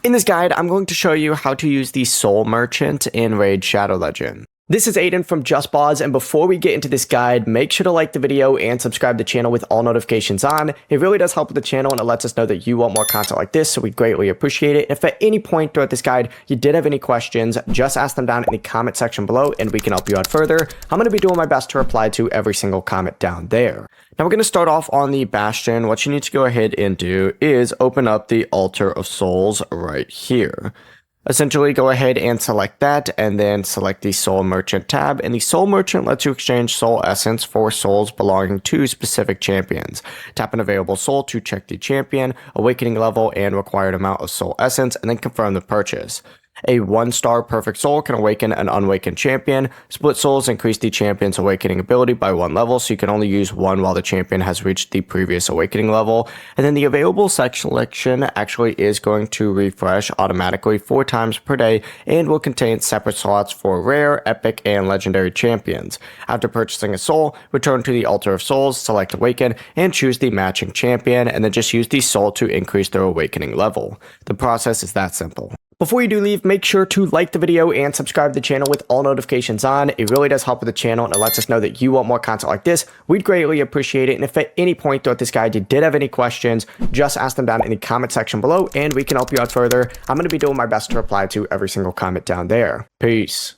In this guide, I'm going to show you how to use the Soul Merchant in Raid Shadow Legend. This is Aiden from JustBoz, and before we get into this guide, make sure to like the video and subscribe to the channel with all notifications on. It really does help with the channel, and it lets us know that you want more content like this, so we greatly appreciate it. If at any point throughout this guide you did have any questions, just ask them down in the comment section below, and we can help you out further. I'm going to be doing my best to reply to every single comment down there. Now we're going to start off on the Bastion. What you need to go ahead and do is open up the Altar of Souls right here. Essentially, go ahead and select that, and then select the Soul Merchant tab, and the Soul Merchant lets you exchange Soul Essence for souls belonging to specific champions. Tap an available soul to check the champion, awakening level, and required amount of Soul Essence, and then confirm the purchase. A 1-star perfect soul can awaken an unawakened champion. Split souls increase the champion's awakening ability by 1 level, so you can only use 1 while the champion has reached the previous awakening level. And then the available selection actually is going to refresh automatically 4 times per day and will contain separate slots for rare, epic, and legendary champions. After purchasing a soul, return to the Altar of Souls, select Awaken, and choose the matching champion, and then just use the soul to increase their awakening level. The process is that simple. Before you do leave, make sure to like the video and subscribe to the channel with all notifications on. It really does help with the channel, and it lets us know that you want more content like this. We'd greatly appreciate it. And if at any point throughout this guide you did have any questions, just ask them down in the comment section below, and we can help you out further. I'm going to be doing my best to reply to every single comment down there. Peace.